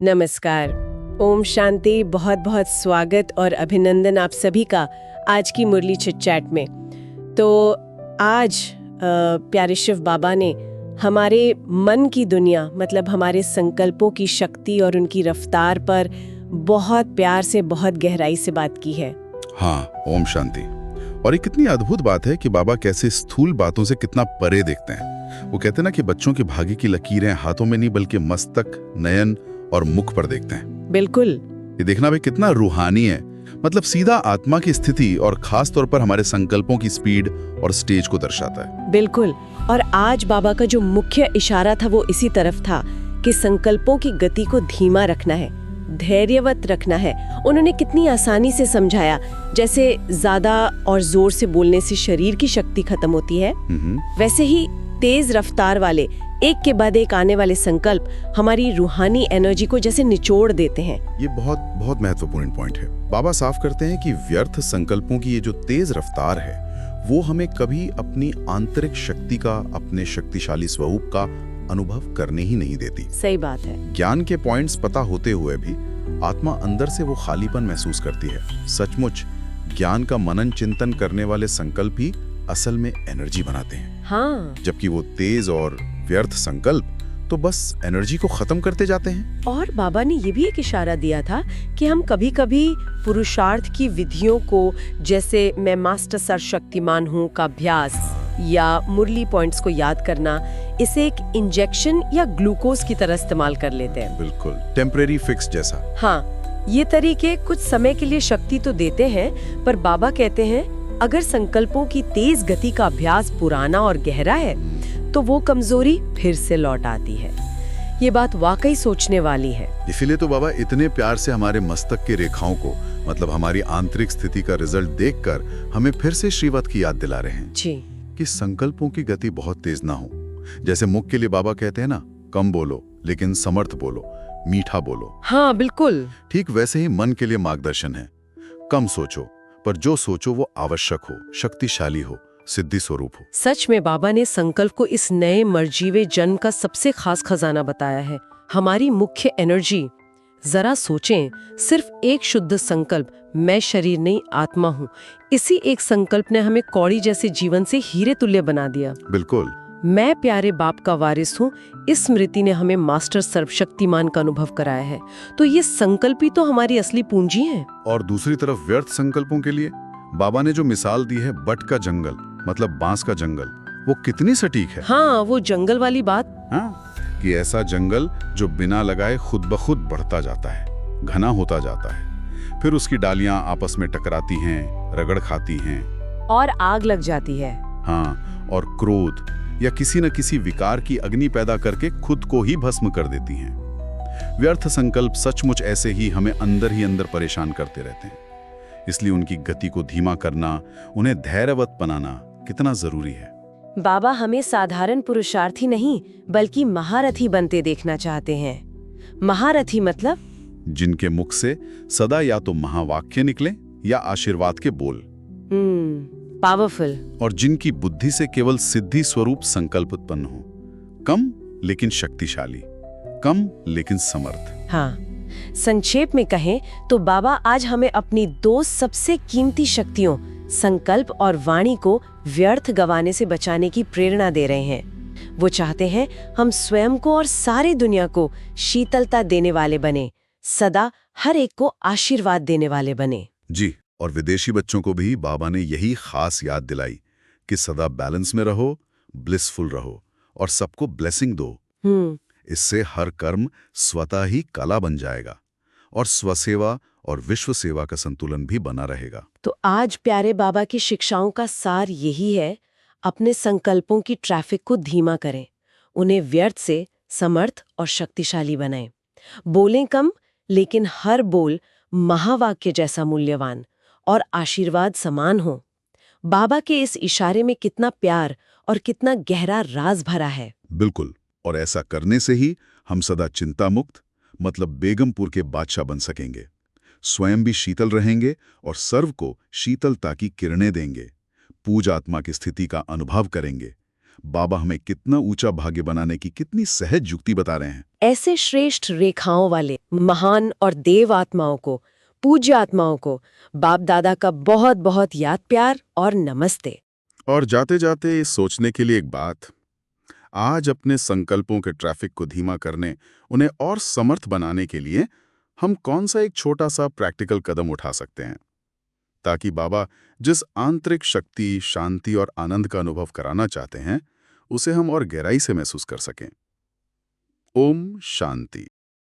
नमस्कार। ओम शांति। बहुत बहुत स्वागत और अभिनंदन आप सभी का आज की मुरली चिट चैट में। तो आज प्यारे शिव बाबा ने हमारे मन की दुनिया मतलब हमारे संकल्पों की शक्ति और उनकी रफ्तार पर बहुत प्यार से बहुत गहराई से बात की है। हाँ, ओम शांति। और ये कितनी अद्भुत बात है कि बाबा कैसे स्थूल बातों से कितना परे देखते हैं। वो कहते हैं ना कि बच्चों के भाग्य की लकीरें हाथों में नहीं बल्कि मस्तक, नयन और मुख पर देखते हैं। बिल्कुल। ये देखना भी कितना रूहानी है, मतलब सीधा आत्मा की स्थिति और खास तौर पर हमारे संकल्पों की स्पीड और स्टेज को दर्शाता है। बिल्कुल। और आज बाबा का जो मुख्य इशारा था वो इसी तरफ था कि संकल्पों की गति को धीमा रखना है, धैर्यवत रखना है। उन्होंने कितनी आसानी से समझाया, जैसे ज्यादा और जोर से बोलने से शरीर की शक्ति खत्म होती है, वैसे ही तेज रफ्तार वाले एक के बाद एक आने वाले संकल्प हमारी रूहानी एनर्जी को जैसे निचोड़ देते हैं। ये बहुत बहुत महत्वपूर्ण पॉइंट है। बाबा साफ करते हैं कि व्यर्थ संकल्पों की ये जो तेज रफ्तार है वो हमें कभी अपनी आंतरिक शक्ति का, अपने शक्तिशाली स्वरूप का अनुभव करने ही नहीं देती। सही बात है। ज्ञान के पॉइंट्स पता होते हुए भी आत्मा अंदर से वो खालीपन महसूस करती है। सचमुच ज्ञान का मनन चिंतन करने वाले संकल्प ही असल में एनर्जी बनाते हैं। हाँ। जबकि वो तेज और व्यर्थ संकल्प तो बस एनर्जी को खत्म करते जाते हैं। और बाबा ने ये भी एक इशारा दिया था कि हम कभी-कभी पुरुषार्थ की विधियों को, जैसे मैं मास्टर सर्वशक्तिमान हूँ का अभ्यास या मुरली पॉइंट्स को याद करना, इसे एक इंजेक्शन या ग्लूकोज की तरह इस्तेमाल कर लेते हैं। बिल्कुल, टेम्परेरी फिक्स जैसा। हाँ, ये तरीके कुछ समय के लिए शक्ति तो देते हैं, पर बाबा कहते हैं अगर संकल्पों की तेज गति का अभ्यास पुराना और गहरा है तो वो कमजोरी फिर से लौट आती है। ये बात वाकई सोचने वाली है। इसीलिए तो बाबा इतने प्यार से हमारे मस्तक की रेखाओं को, मतलब हमारी आंतरिक स्थिति का रिजल्ट देखकर हमें फिर से श्रीवत की याद दिला रहे हैं जी। कि संकल्पों की गति बहुत तेज ना हो। जैसे मुख के लिए बाबा कहते हैं ना, कम बोलो लेकिन समर्थ बोलो, मीठा बोलो। हाँ बिल्कुल। ठीक वैसे ही मन के लिए मार्गदर्शन है, कम सोचो पर जो सोचो वो आवश्यक हो, शक्तिशाली हो, सिद्धि स्वरूप हो। सच में बाबा ने संकल्प को इस नए मर्जीवे जन्म का सबसे खास खजाना बताया है। हमारी मुख्य एनर्जी। जरा सोचें, सिर्फ एक शुद्ध संकल्प, मैं शरीर नहीं आत्मा हूँ, इसी एक संकल्प ने हमें कौड़ी जैसे जीवन से हीरे तुल्य बना दिया। बिल्कुल। मैं प्यारे बाप का वारिस हूँ, इस स्मृति ने हमें मास्टर सर्वशक्तिमान का अनुभव कराया है। तो ये संकल्प ही तो हमारी असली पूंजी है। और दूसरी तरफ व्यर्थ संकल्पों के लिए बाबा ने जो मिसाल दी है, बट का जंगल मतलब बांस का जंगल, वो कितनी सटीक है। हाँ, वो जंगल वाली बात। हाँ, कि ऐसा जंगल जो बिना लगाए खुद ब खुद बढ़ता जाता है, घना होता जाता है, फिर उसकी डालियां आपस में टकराती हैं, रगड़ खाती हैं और आग लग जाती है। हाँ, और क्रोध या किसी न किसी विकार की अग्नि पैदा करके खुद को ही भस्म कर देती हैं। व्यर्थ संकल्प सचमुच ऐसे ही हमें अंदर ही अंदर परेशान करते रहते हैं। इसलिए उनकी गति को धीमा करना, उन्हें धैर्यवत बनाना कितना जरूरी है। बाबा हमें साधारण पुरुषार्थी नहीं बल्कि महारथी बनते देखना चाहते हैं। महारथी मतलब जिनके मुख से सदा या तो महावाक्य निकले या आशीर्वाद के बोल। पावरफुल। और जिनकी बुद्धि से केवल सिद्धि स्वरूप संकल्प उत्पन्न हो, कम लेकिन शक्तिशाली, कम लेकिन समर्थ। हाँ, संक्षेप में कहें तो बाबा आज हमें अपनी दो सबसे कीमती शक्तियों, संकल्प और वाणी को व्यर्थ गंवाने से बचाने की प्रेरणा दे रहे हैं। वो चाहते हैं हम स्वयं को और सारी दुनिया को शीतलता देने वाले बने, सदा हर एक को आशीर्वाद देने वाले बने। जी। और विदेशी बच्चों को भी बाबा ने यही खास याद दिलाई कि सदा बैलेंस में रहो, ब्लिसफुल रहो और सबको ब्लेसिंग दो। इससे हर कर्म स्वतः ही कला बन जाएगा और स्वसेवा और विश्व सेवा का संतुलन भी बना रहेगा। तो आज प्यारे बाबा की शिक्षाओं का सार यही है, अपने संकल्पों की ट्रैफिक को धीमा करें, उन्हें व्यर्थ से समर्थ और शक्तिशाली बनाएं। बोलें कम लेकिन हर बोल महावाक्य जैसा मूल्यवान और आशीर्वाद समान हो। बाबा के इस इशारे में कितना प्यार और कितना गहरा राज भरा है। बिल्कुल। और ऐसा करने से ही हम सदा चिंता मुक्त, मतलब बेगमपुर के बादशाह बन सकेंगे, स्वयं भी शीतल रहेंगे और सर्व को शीतलता की किरणें देंगे, पूज आत्मा की स्थिति का अनुभव करेंगे, बाबा हमें कितना ऊंचा भाग्य बनाने की कितनी सहज युक्ति बता रहे हैं। ऐसे श्रेष्ठ रेखाओं वाले महान और देव आत्माओं को, पूज्य आत्माओं को बाप दादा का बहुत बहुत याद प्यार और नमस्ते। और जाते जाते सोचने के लिए एक बात, आज अपने संकल्पों के ट्रैफिक को धीमा करने, उन्हें और समर्थ बनाने के लिए हम कौन सा एक छोटा सा प्रैक्टिकल कदम उठा सकते हैं, ताकि बाबा जिस आंतरिक शक्ति, शांति और आनंद का अनुभव कराना चाहते हैं, उसे हम और गहराई से महसूस कर सकें। ओम शांति।